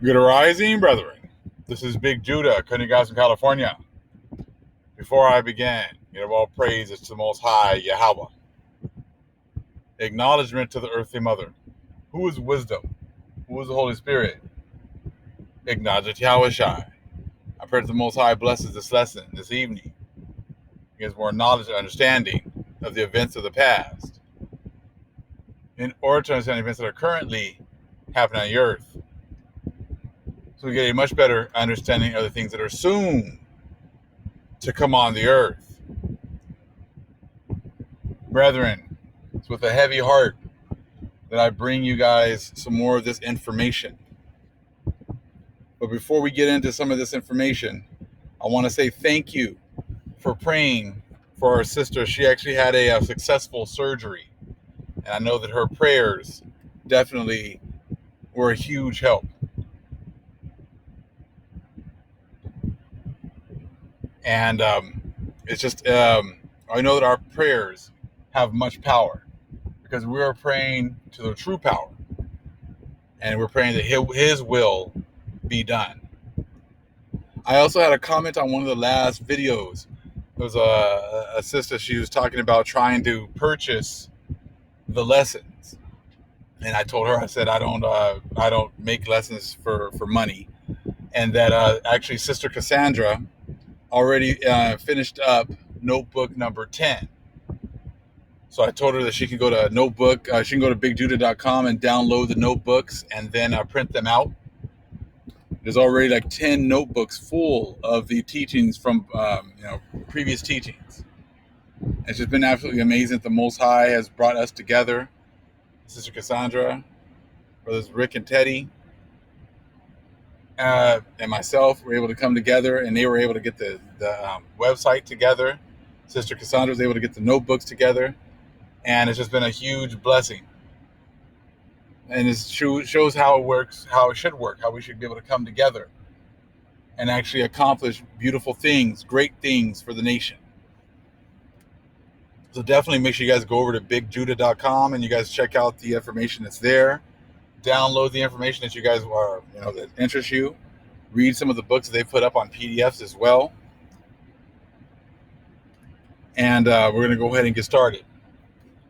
Good arising, brethren. This is Big Judah, coming to you guys from California. Before I begin, give all praises to the Most High, Yahweh. Acknowledgement to the earthly mother. Who is wisdom? Who is the Holy Spirit? Acknowledge Yahweh Shai. I pray that the Most High blesses this lesson this evening. Gives more knowledge and understanding of the events of the past, in order to understand events that are currently happening on the earth, so we get a much better understanding of the things that are soon to come on the earth. Brethren, it's with a heavy heart that I bring you guys some more of this information. But before we get into some of this information, I want to say thank you for praying for our sister. She actually had a successful surgery, and I know that her prayers definitely were a huge help. And it's just, I know that our prayers have much power because we are praying to the true power, and we're praying that His will be done. I also had a comment on one of the last videos. There was a sister, she was talking about trying to purchase the lessons. And I told her, I said, I don't make lessons for money. And that actually Sister Cassandra already finished up notebook number 10. So I told her that she can go to she can go to bigjudah.com and download the notebooks and then print them out. There's already like 10 notebooks full of the teachings from previous teachings. It's just been absolutely amazing that the Most High has brought us together. Sister Cassandra, brothers Rick and Teddy, and myself were able to come together, and they were able to get the website together. Sister Cassandra was able to get the notebooks together, and it's just been a huge blessing. And it shows how it works, how it should work, how we should be able to come together and actually accomplish beautiful things, great things for the nation. So definitely make sure you guys go over to bigjudah.com and you guys check out the information that's there. Download the information that you guys are, that interests you. Read some of the books that they put up on PDFs as well. And we're going to go ahead and get started.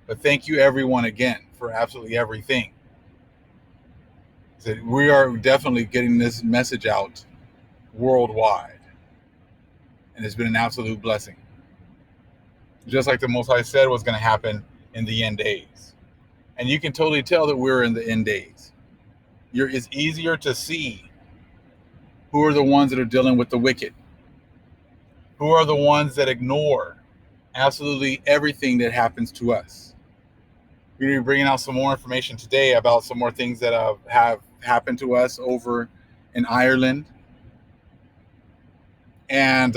But thank you everyone again for absolutely everything. So we are definitely getting this message out worldwide. And it's been an absolute blessing. Just like the Most High said was going to happen in the end days. And you can totally tell that we're in the end days. It's easier to see who are the ones that are dealing with the wicked. Who are the ones that ignore absolutely everything that happens to us. We're going to be bringing out some more information today about some more things that have happened to us over in Ireland. And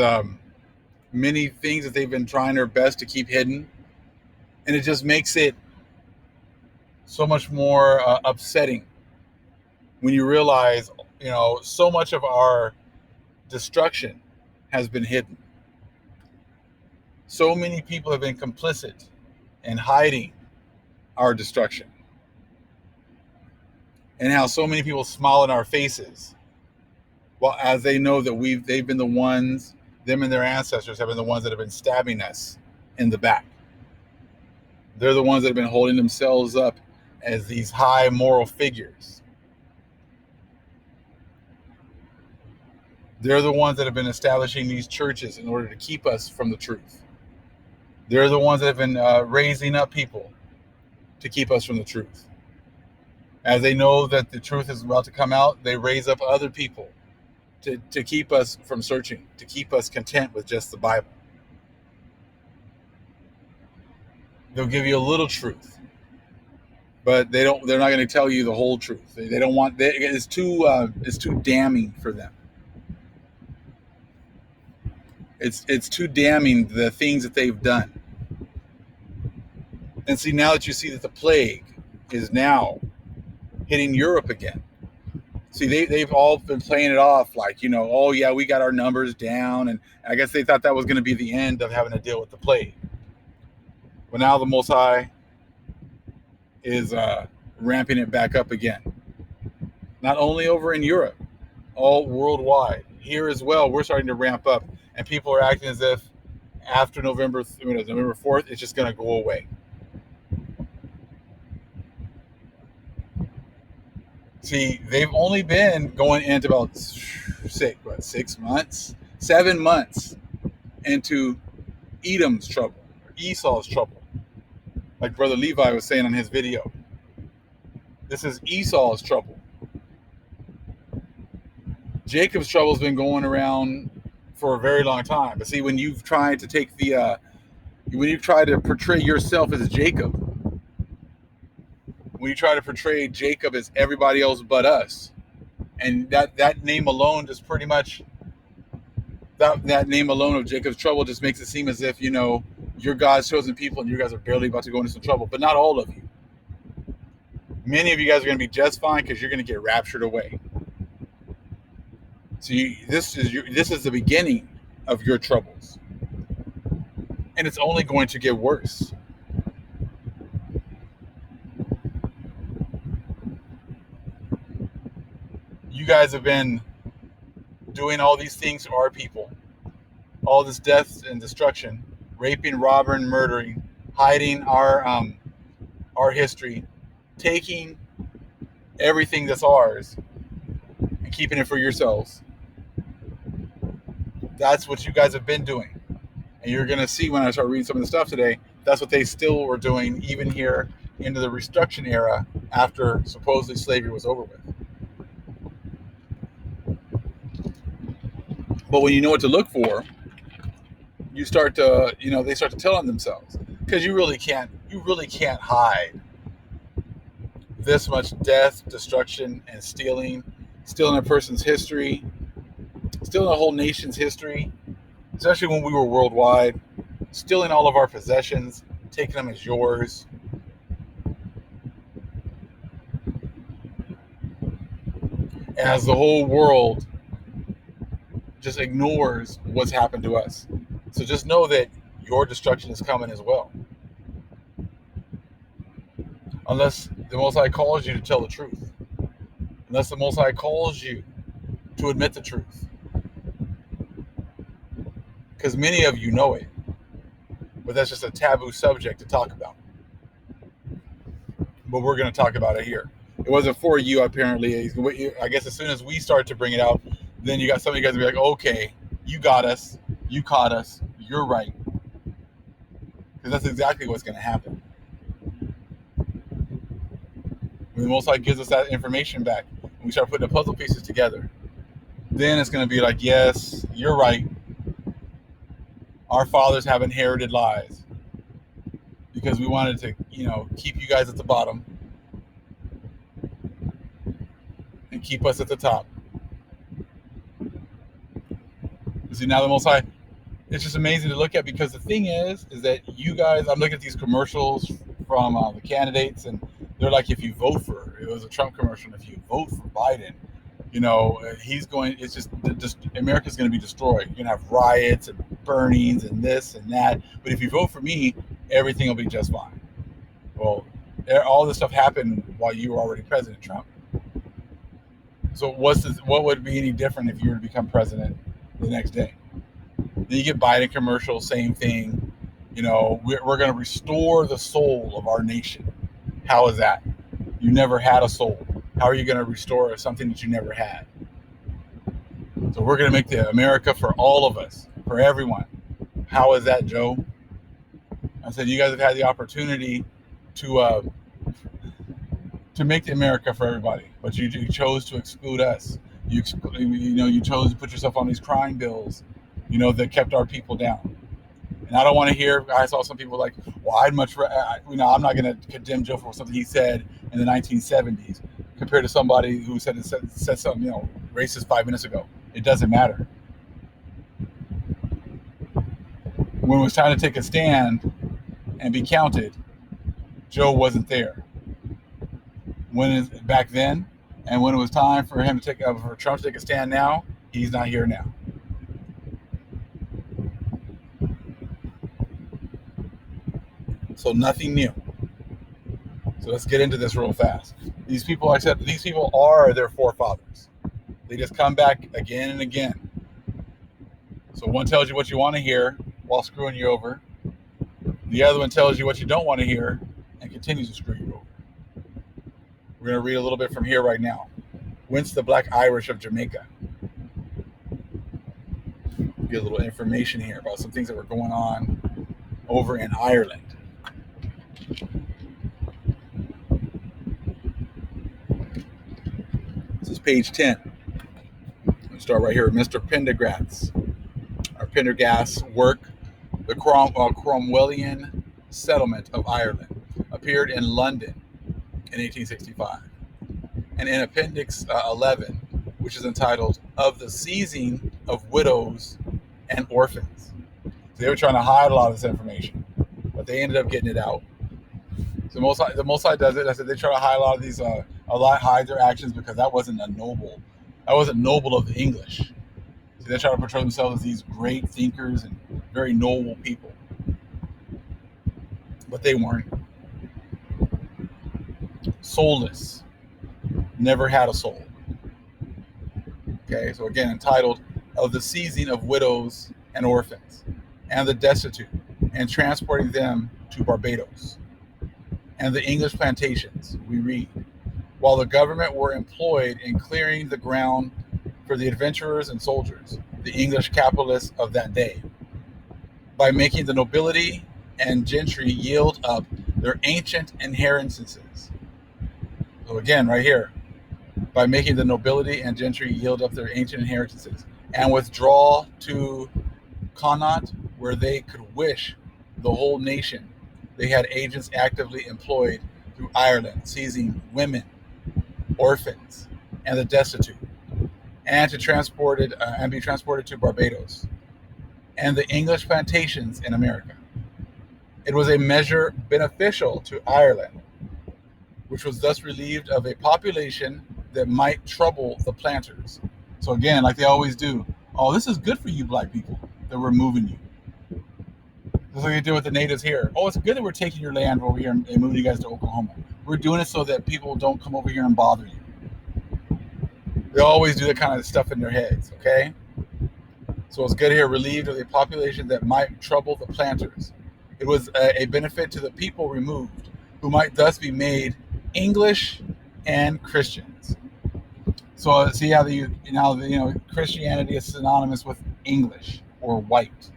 many things that they've been trying their best to keep hidden. And it just makes it so much more upsetting when you realize, so much of our destruction has been hidden. So many people have been complicit in hiding our destruction. And how so many people smile in our faces, well, as they know that they've been the ones, them and their ancestors have been the ones that have been stabbing us in the back. They're the ones that have been holding themselves up as these high moral figures. They're the ones that have been establishing these churches in order to keep us from the truth. They're the ones that have been raising up people to keep us from the truth. As they know that the truth is about to come out, they raise up other people to keep us from searching, to keep us content with just the Bible. They'll give you a little truth, but they're not going to tell you the whole truth. They don't want. It's too damning for them. It's too damning, the things that they've done. And see, now that you see that the plague is now hitting Europe again. See, they've all been playing it off like, oh yeah, we got our numbers down, and I guess they thought that was going to be the end of having to deal with the plague. But now the Most High is ramping it back up again. Not only over in Europe, all worldwide. Here as well, we're starting to ramp up, and people are acting as if after November 4th, it's just going to go away. See, they've only been going into about 6 months, 7 months into Edom's trouble, or Esau's trouble. Like Brother Levi was saying on his video. This is Esau's trouble. Jacob's trouble's been going around for a very long time. But see, when you've tried to take when you try to portray yourself as Jacob, when you try to portray Jacob as everybody else but us, and that name alone just pretty much, that name alone of Jacob's trouble just makes it seem as if, you're God's chosen people and you guys are barely about to go into some trouble. But not all of you. Many of you guys are going to be just fine because you're going to get raptured away. So this is the beginning of your troubles, and it's only going to get worse. You guys have been doing all these things to our people, all this death and destruction, raping, robbing, murdering, hiding our history, taking everything that's ours and keeping it for yourselves. That's what you guys have been doing. And you're going to see when I start reading some of the stuff today, that's what they still were doing even here into the Reconstruction era after supposedly slavery was over with. But when you know what to look for, you start to, they start to tell on themselves, because you really can't hide this much death, destruction, and stealing a person's history, stealing a whole nation's history, especially when we were worldwide, stealing all of our possessions, taking them as yours. As the whole world just ignores what's happened to us. So just know that your destruction is coming as well. Unless the Most High calls you to tell the truth. Unless the Most High calls you to admit the truth. Because many of you know it. But that's just a taboo subject to talk about. But we're going to talk about it here. It wasn't for you, apparently. I guess as soon as we start to bring it out, then you got some of you guys will be like, okay, you got us. You caught us. You're right. Because that's exactly what's going to happen. When the Most High gives us that information back, and we start putting the puzzle pieces together, then it's going to be like, yes, you're right. Our fathers have inherited lies. Because we wanted to, keep you guys at the bottom and keep us at the top. See, now the Most High, it's just amazing to look at, because the thing is that you guys, I'm looking at these commercials from the candidates, and they're like, if you vote for, it was a Trump commercial, if you vote for Biden, America's going to be destroyed. You're going to have riots and burnings and this and that. But if you vote for me, everything will be just fine. Well, all this stuff happened while you were already President Trump. So what would be any different if you were to become president the next day? Then you get Biden commercials, same thing. We're going to restore the soul of our nation. How is that? You never had a soul. How are you going to restore something that you never had? So we're going to make the America for all of us, for everyone. How is that, Joe? I said, you guys have had the opportunity to make the America for everybody, but you chose to exclude us. You chose to put yourself on these crime bills, that kept our people down. And I don't want to hear. I saw some people like, well, I'm not going to condemn Joe for something he said in the 1970s compared to somebody who said something, racist 5 minutes ago. It doesn't matter. When it was time to take a stand and be counted, Joe wasn't there. Back then, and when it was time for him to for Trump to take a stand now, he's not here now. So nothing new. So let's get into this real fast. These people, like I said, are their forefathers. They just come back again and again. So one tells you what you want to hear while screwing you over. The other one tells you what you don't want to hear and continues to screw you over. We're going to read a little bit from here right now. Whence the Black Irish of Jamaica. Get a little information here about some things that were going on over in Ireland. This is page 10. We'll start right here with Mr. Pendergast's. Our Pendergast's work, The Cromwellian Settlement of Ireland, appeared in London in 1865. And in Appendix 11, which is entitled Of the Seizing of Widows and Orphans. So they were trying to hide a lot of this information, but they ended up getting it out. So the Most High does it. I said they try to hide a lot of these, hide their actions because that wasn't noble of the English. So they try to portray themselves as these great thinkers and very noble people, but they weren't. Soulless, never had a soul. Okay, so again, entitled Of the Seizing of Widows and Orphans, and the Destitute, and Transporting Them to Barbados, and the English Plantations, we read, while the government were employed in clearing the ground for the adventurers and soldiers, the English capitalists of that day, by making the nobility and gentry yield up their ancient inheritances. So again, right here, by making the nobility and gentry yield up their ancient inheritances, and withdraw to Connaught, where they could wish the whole nation. They had agents actively employed through Ireland, seizing women, orphans, and the destitute, and be transported to Barbados and the English plantations in America. It was a measure beneficial to Ireland, which was thus relieved of a population that might trouble the planters. So again, like they always do, oh, this is good for you black people that we're moving you. Just like they do with the natives here. Oh, it's good that we're taking your land over here and moving you guys to Oklahoma. We're doing it so that people don't come over here and bother you. They always do that kind of stuff in their heads, okay? So it's good here, relieved of a population that might trouble the planters. It was a benefit to the people removed, who might thus be made English and Christians. So see how Christianity is synonymous with English or white.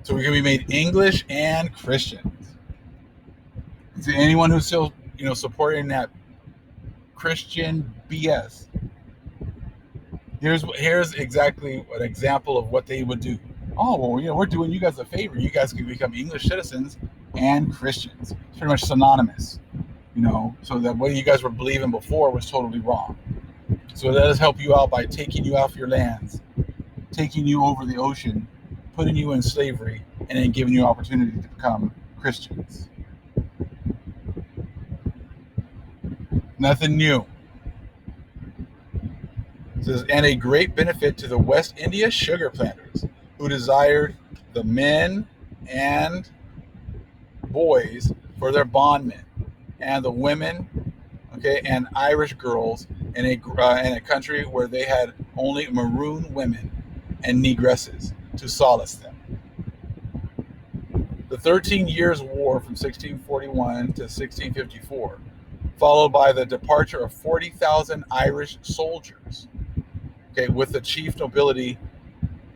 So we can be made English and Christians. See, anyone who's still supporting that Christian BS, here's exactly an example of what they would do. Oh, well, we're doing you guys a favor. You guys can become English citizens and Christians. It's pretty much synonymous, so that what you guys were believing before was totally wrong. So let us help you out by taking you off your lands, taking you over the ocean, putting you in slavery, and then giving you opportunity to become Christians. Nothing new. It says, and a great benefit to the West India sugar planters, who desired the men and boys for their bondmen, and the women, and Irish girls in a country where they had only maroon women and negresses to solace them. The 13 Years' War from 1641 to 1654, followed by the departure of 40,000 Irish soldiers, with the chief nobility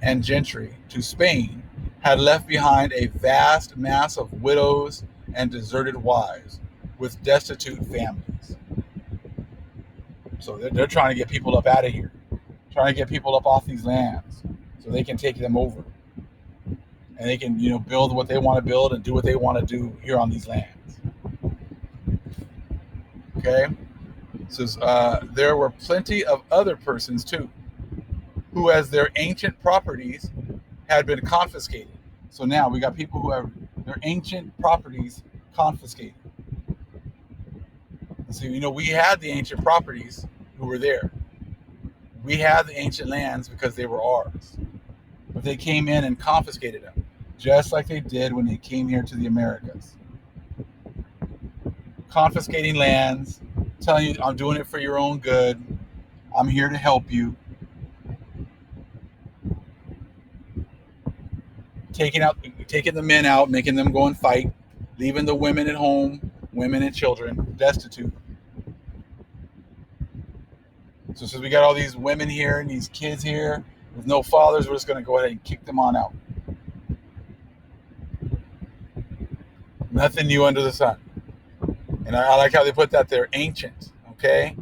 and gentry to Spain, had left behind a vast mass of widows and deserted wives with destitute families. So they're trying to get people up out of here, trying to get people up off these lands so they can take them over. And they can, build what they want to build and do what they want to do here on these lands. Okay? So there were plenty of other persons too, who as their ancient properties had been confiscated. So now we got people who have their ancient properties confiscated. So, we had the ancient properties who were there. We had the ancient lands because they were ours. But they came in and confiscated them, just like they did when they came here to the Americas. Confiscating lands, telling you, I'm doing it for your own good. I'm here to help you. Taking the men out, making them go and fight, leaving the women at home, women and children destitute. So since we got all these women here and these kids here with no fathers, we're just going to go ahead and kick them on out. Nothing new under the sun. And I like how they put that there, ancient, okay?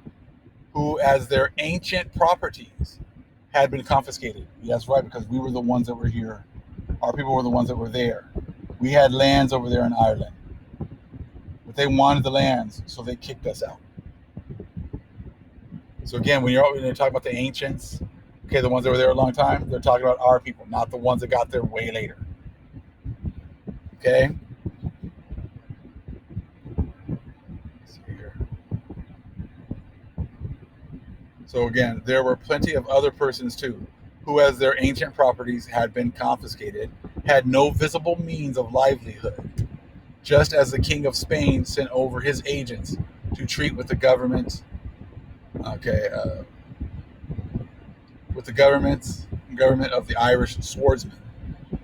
Who, as their ancient properties, had been confiscated. That's right, because we were the ones that were here. Our people were the ones that were there. We had lands over there in Ireland. But they wanted the lands, so they kicked us out. So again, when you're talking about the ancients, okay, the ones that were there a long time, they're talking about our people, not the ones that got there way later. Okay? Let's see here. So again, there were plenty of other persons too, who as their ancient properties had been confiscated, had no visible means of livelihood, just as the King of Spain sent over his agents to treat with the government, with the government of the Irish swordsmen.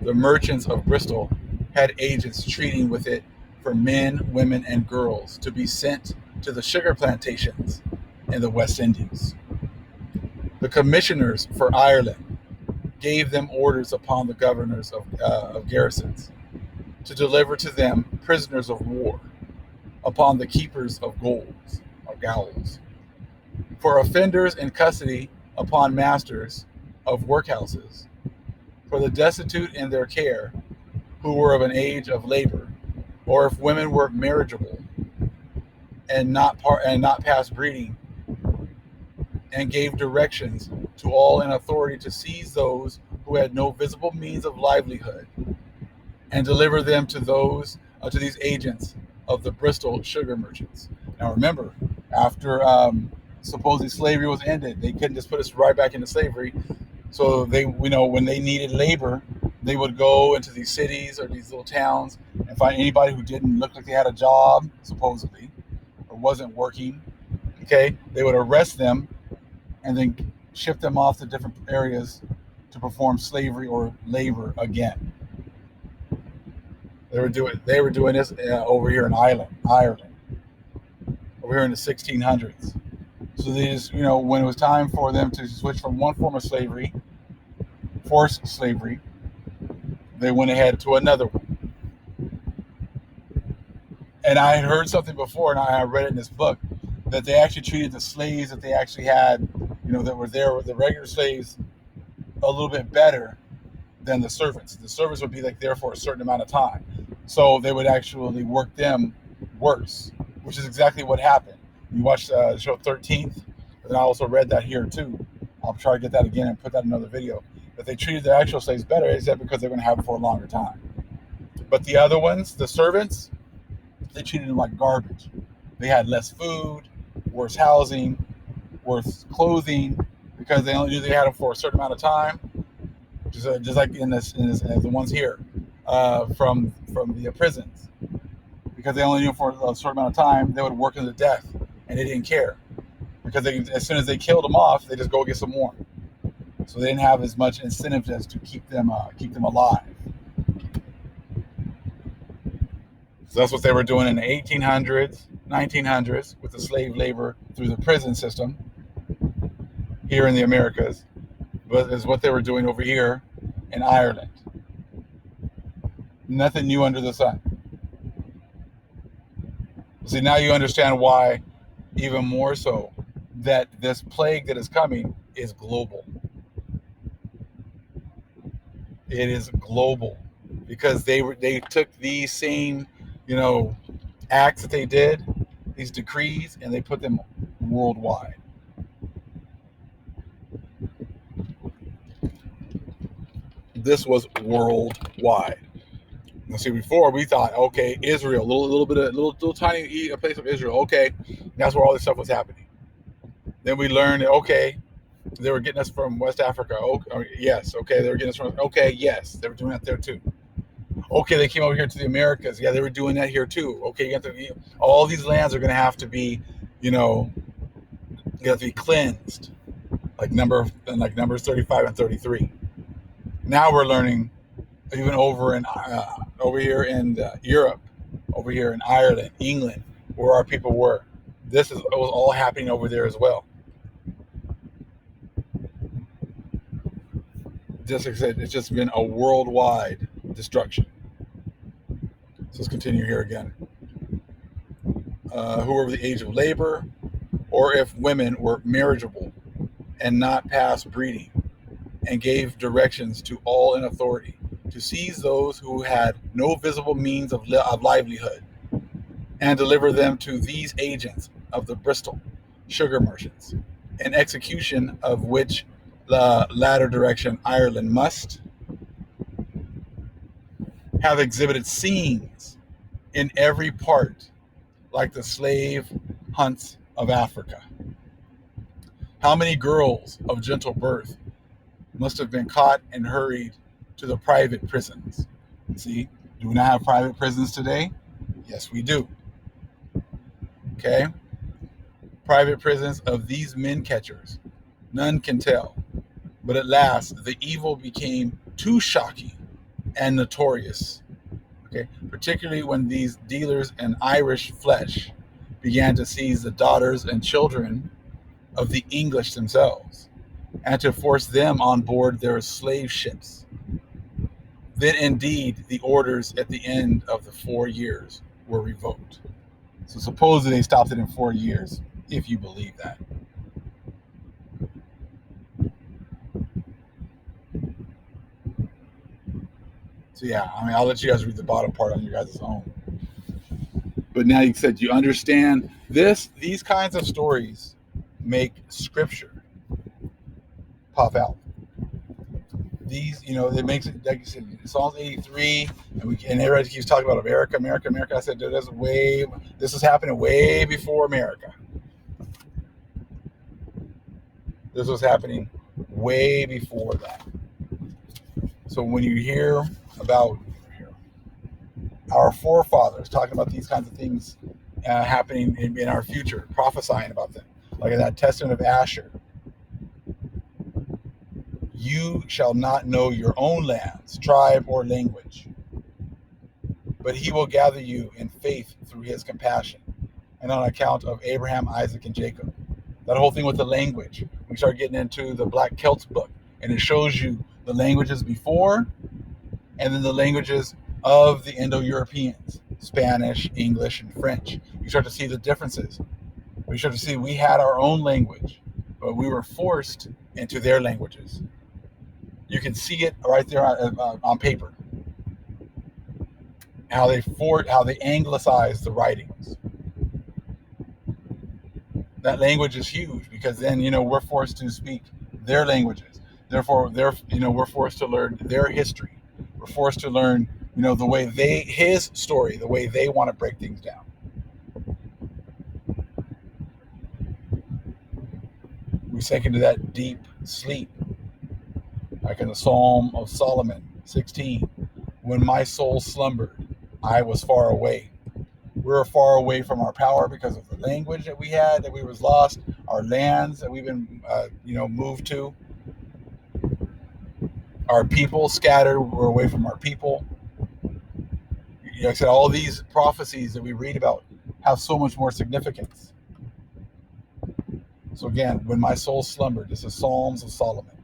The merchants of Bristol had agents treating with it for men, women, and girls to be sent to the sugar plantations in the West Indies. The commissioners for Ireland gave them orders upon the governors of garrisons to deliver to them prisoners of war, upon the keepers of gaols, for offenders in custody upon masters of workhouses, for the destitute in their care, who were of an age of labor, or if women were marriageable and not past breeding, and gave directions to all in authority to seize those who had no visible means of livelihood, and deliver them to these agents of the Bristol sugar merchants. Now remember, after supposedly slavery was ended, they couldn't just put us right back into slavery. So they, when they needed labor, they would go into these cities or these little towns and find anybody who didn't look like they had a job, supposedly, or wasn't working. Okay, they would arrest them and then ship them off to different areas to perform slavery or labor again. They were doing this over here in Ireland, over here in the 1600s. So they just, when it was time for them to switch from one form of slavery, forced slavery, they went ahead to another one. And I had heard something before, and I read it in this book, that they actually treated the slaves that they actually had, that were there with the regular slaves, a little bit better than the servants. The servants would be like there for a certain amount of time. So they would actually work them worse, which is exactly what happened. You watched the show 13th, and I also read that here too. I'll try to get that again and put that in another video. But they treated the actual slaves better, except because they're going to have it for a longer time. But the other ones, the servants, they treated them like garbage. They had less food, worse housing, worse clothing, because they only knew they had them for a certain amount of time. Just like in this the ones here from the prisons, because they only knew for a certain amount of time, they would work them to death, and they didn't care, because as soon as they killed them off, they just go get some more. So they didn't have as much incentive as to keep them alive. So that's what they were doing in the 1800s, 1900s with the slave labor through the prison system here in the Americas, but is what they were doing over here in Ireland. Nothing new under the sun. See, now you understand why, even more so, that this plague that is coming is global. It is global, because they took these same, acts that they did, these decrees, and they put them worldwide. This was worldwide. Now, see, before we thought, okay, Israel, little tiny place of Israel, okay, that's where all this stuff was happening. Then we learned that, okay, they were getting us from West Africa. Okay, yes, okay, they were getting us from, okay, yes, they were doing that there too. Okay, they came over here to the Americas. Yeah, they were doing that here too. Okay, all these lands are going to have to be, You know, you have to be cleansed, like Numbers 35 and 33. Now we're learning even over here in Europe, over here in Ireland, England, where our people were. It was all happening over there as well. Just like I said, it's just been a worldwide destruction. So let's continue here again. Who were of the age of labor, or if women were marriageable and not past breeding, and gave directions to all in authority to seize those who had no visible means of livelihood, and deliver them to these agents of the Bristol sugar merchants, in execution of which the latter direction Ireland must have exhibited scenes in every part like the slave hunts of Africa. How many girls of gentle birth must have been caught and hurried to the private prisons? See, do we not have private prisons today? Yes, we do. Okay? Private prisons of these men catchers. None can tell. But at last, the evil became too shocking and notorious. Okay? Particularly when these dealers in Irish flesh began to seize the daughters and children of the English themselves, and to force them on board their slave ships. Then indeed the orders at the end of the 4 years were revoked. So supposedly they stopped it in 4 years, if you believe that. So yeah, I mean, I'll let you guys read the bottom part on your guys' own. But now you said you understand this. These kinds of stories make scripture pop out. These, it makes it, like you said, Psalms 83, and everybody keeps talking about America, America, America. I said, dude, this is happening way before America. This was happening way before that. So when you hear about our forefathers talking about these kinds of things happening in our future, prophesying about them, like in that Testament of Asher, you shall not know your own lands, tribe, or language, but he will gather you in faith through his compassion, and on account of Abraham, Isaac, and Jacob. That whole thing with the language, we start getting into the Black Celts book, and it shows you the languages before, and then the languages of the Indo-Europeans, Spanish, English, and French. You start to see the differences. We start to see we had our own language, but we were forced into their languages. You can see it right there on paper. How they anglicized the writings. That language is huge because then we're forced to speak their languages. Therefore, we're forced to learn their history. We're forced to learn the way his story, the way they want to break things down. We sink into that deep sleep, like in the Psalm of Solomon 16. When my soul slumbered, I was far away. We were far away from our power because of the language that we had, that we was lost, our lands that we've been, moved to. Our people scattered, we're away from our people. Like I said, all these prophecies that we read about have so much more significance. So again, when my soul slumbered, this is Psalms of Solomon.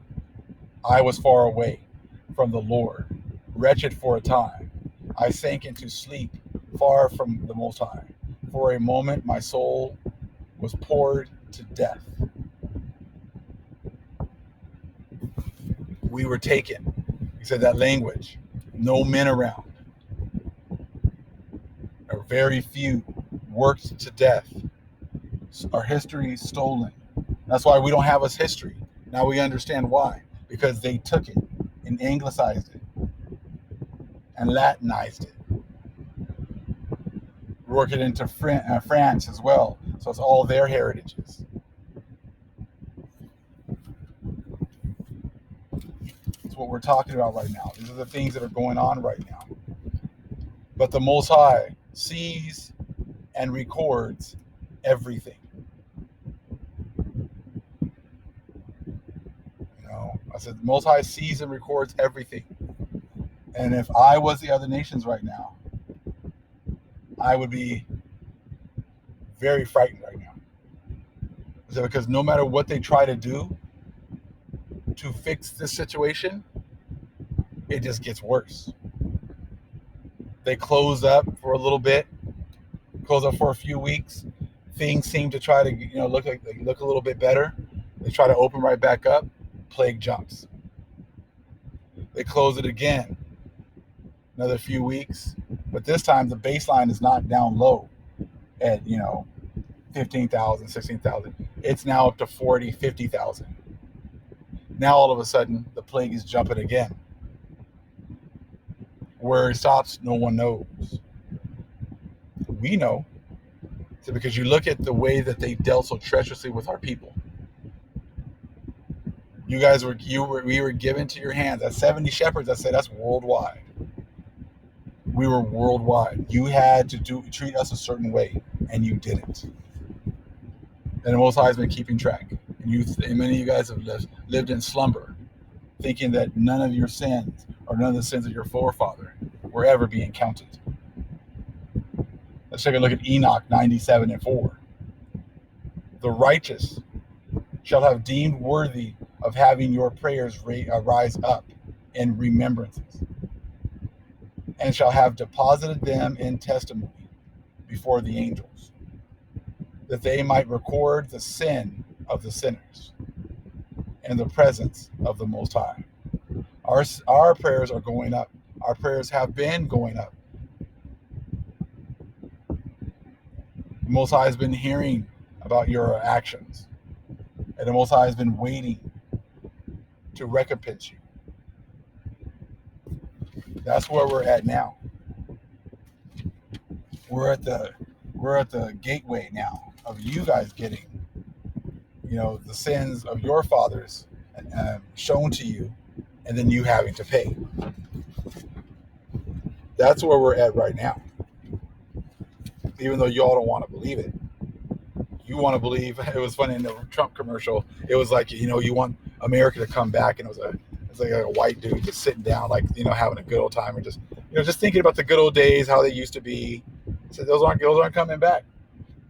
I was far away from the Lord, wretched for a time. I sank into sleep far from the Most High. For a moment, my soul was poured to death. We were taken. He said that language. No men around. Or very few, worked to death. Our history is stolen. That's why we don't have a history. Now we understand why. Because they took it and anglicized it and Latinized it. Work it into France as well. So it's all their heritages. It's what we're talking about right now. These are the things that are going on right now. But the Most High sees and records everything. I said, the Most High sees and records everything. And if I was the other nations right now, I would be very frightened right now. I said, because no matter what they try to do to fix this situation, it just gets worse. They close up for a little bit, close up for a few weeks. Things seem to try to, look a little bit better. They try to open right back up. Plague jumps. They close it again. Another few weeks, but this time the baseline is not down low at 15,000, 16,000. It's now up to 40, 50,000. Now all of a sudden the plague is jumping again. Where it stops, no one knows. We know. So because you look at the way that they dealt so treacherously with our people. We were given to your hands. That's 70 shepherds. I said that's worldwide. We were worldwide. You had to treat us a certain way, and you didn't. And the Most High has been keeping track. And many of you guys have lived in slumber, thinking that none of your sins or none of the sins of your forefather were ever being counted. Let's take a look at Enoch 97:4. The righteous shall have deemed worthy of having your prayers rise up in remembrances, and shall have deposited them in testimony before the angels, that they might record the sin of the sinners in the presence of the Most High. Our prayers are going up. Our prayers have been going up. The Most High has been hearing about your actions, and the Most High has been waiting to recompense you. That's where we're at now. We're at the gateway now of you guys getting, the sins of your fathers shown to you, and then you having to pay. That's where we're at right now. Even though y'all don't want to believe it. You want to believe. It was funny in the Trump commercial. It was like, you want America to come back, and it was like a white dude just sitting down, like, having a good old time, and just, just thinking about the good old days, how they used to be. So those aren't coming back.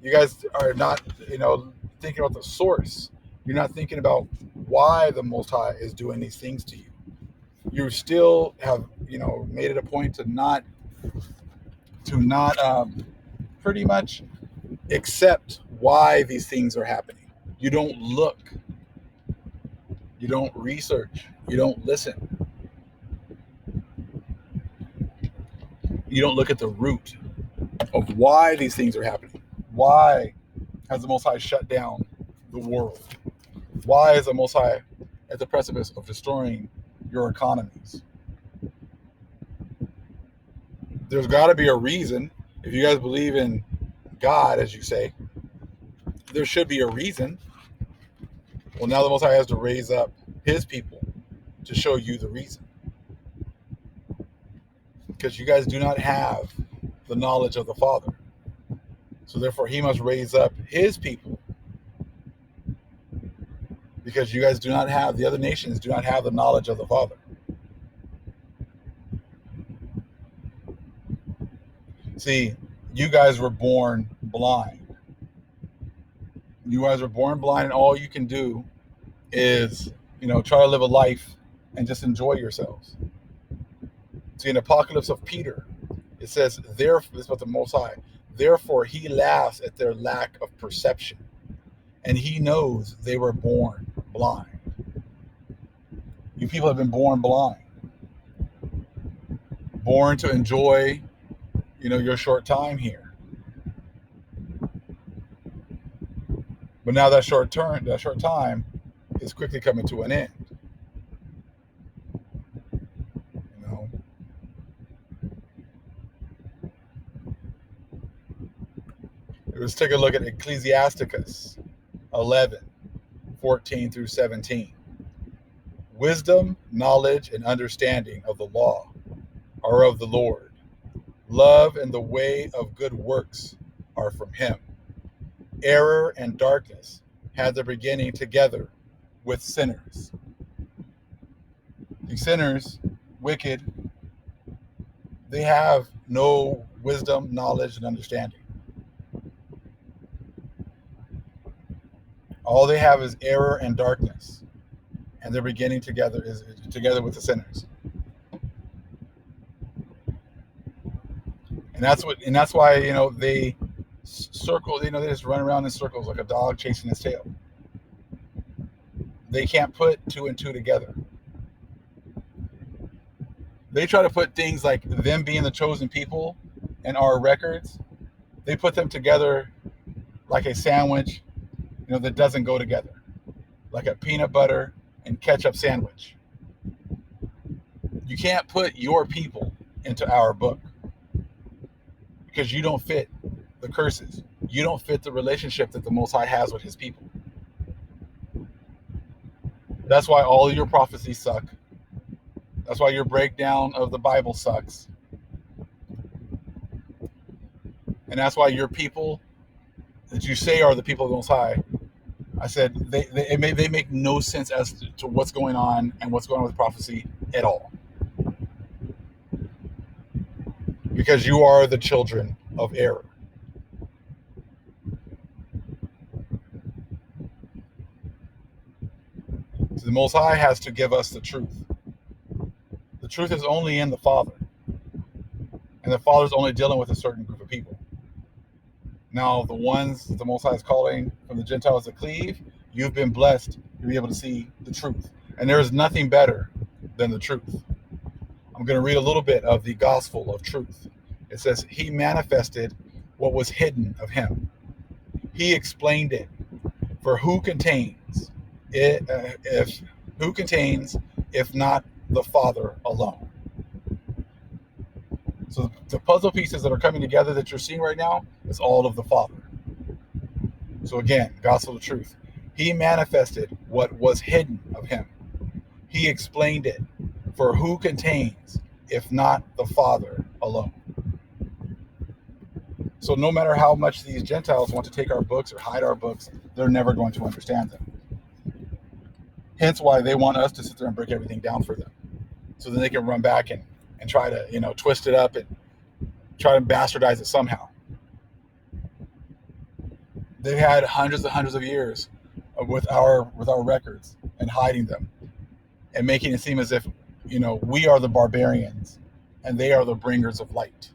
You guys are not, thinking about the source. You're not thinking about why the Most High is doing these things to you. You still have, made it a point to not pretty much accept why these things are happening. You don't look. You don't research. You don't listen. You don't look at the root of why these things are happening. Why has the Most High shut down the world? Why is the Most High at the precipice of destroying your economies? There's got to be a reason. If you guys believe in God, as you say, there should be a reason. Well, now the Most High has to raise up his people to show you the reason. Because you guys do not have the knowledge of the Father. So therefore, he must raise up his people. Because you guys do not have, the other nations do not have the knowledge of the Father. See, you guys were born blind. You guys were born blind, and all you can do is, try to live a life and just enjoy yourselves. See, in Apocalypse of Peter, it says, this is what the Most High, therefore he laughs at their lack of perception, and he knows they were born blind. You people have been born blind. Born to enjoy, your short time here. But now that short time is quickly coming to an end. Let's take a look at Ecclesiasticus 11:14 through 17. Wisdom, knowledge, and understanding of the law are of the Lord. Love and the way of good works are from him. Error and darkness had their beginning together with sinners. These sinners, wicked, they have no wisdom, knowledge, and understanding. All they have is error and darkness, and they're beginning together with the sinners. And that's why they circle. They just run around in circles like a dog chasing its tail. They can't put two and two together. They try to put things like them being the chosen people and our records. They put them together like a sandwich, that doesn't go together, like a peanut butter and ketchup sandwich. You can't put your people into our book because you don't fit the curses. You don't fit the relationship that the Most High has with his people. That's why all of your prophecies suck. That's why your breakdown of the Bible sucks. And that's why your people that you say are the people of the Most High, I said they make no sense as to what's going on and what's going on with prophecy at all. Because you are the children of error. So the Most High has to give us the truth. The truth is only in the Father. And the Father's only dealing with a certain group of people. Now, the ones that the Most High is calling from the Gentiles to cleave, you've been blessed to be able to see the truth. And there is nothing better than the truth. I'm going to read a little bit of the gospel of truth. It says, he manifested what was hidden of him. He explained it. For who contains it, if not the Father alone? So the puzzle pieces that are coming together that you're seeing right now is all of the Father. So again, gospel of truth. He manifested what was hidden of him. He explained it. For who contains, if not the Father alone? So no matter how much these Gentiles want to take our books or hide our books, they're never going to understand them. Hence why they want us to sit there and break everything down for them. So then they can run back and try to, twist it up and try to bastardize it somehow. They've had hundreds of years with our records and hiding them and making it seem as if, we are the barbarians and they are the bringers of light.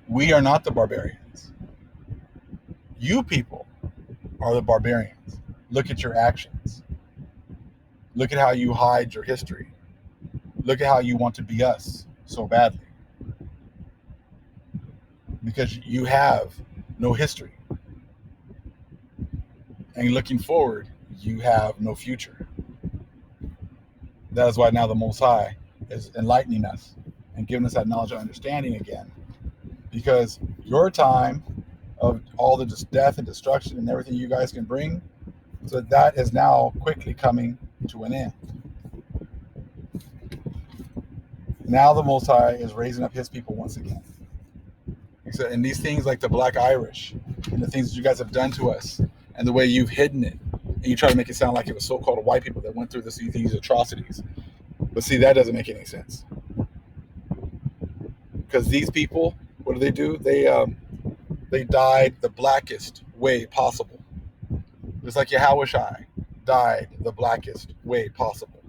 We are not the barbarians. You people are the barbarians. Look at your actions. Look at how you hide your history. Look at how you want to be us so badly. Because you have no history. And looking forward, you have no future. That is why now the Most High is enlightening us and giving us that knowledge and understanding again. Because your time of all the death and destruction and everything you guys can bring, so that is now quickly coming to an end. Now the Most High is raising up his people once again. And these things like the Black Irish and the things that you guys have done to us and the way you've hidden it, and you try to make it sound like it was so-called white people that went through these atrocities. But see, that doesn't make any sense. Because these people, what do? They died the blackest way possible. Just like Yahushua died the blackest way possible.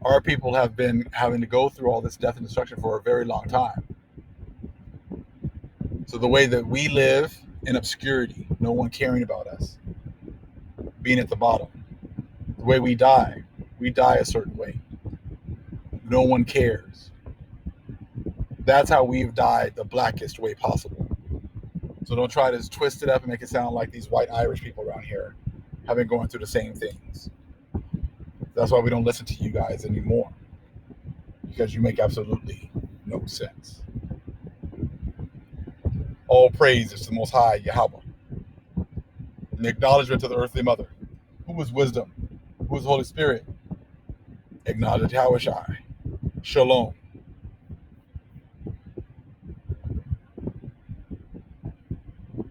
Our people have been having to go through all this death and destruction for a very long time. So the way that we live in obscurity, no one caring about us, being at the bottom. The way we die a certain way. No one cares. That's how we've died the blackest way possible. So don't try to twist it up and make it sound like these white Irish people around here have been going through the same things. That's why we don't listen to you guys anymore. Because you make absolutely no sense. All praise is to the Most High, Yahweh. An acknowledgement to the earthly mother. Who is wisdom? Who is Holy Spirit? Acknowledge Yahushua. Shalom.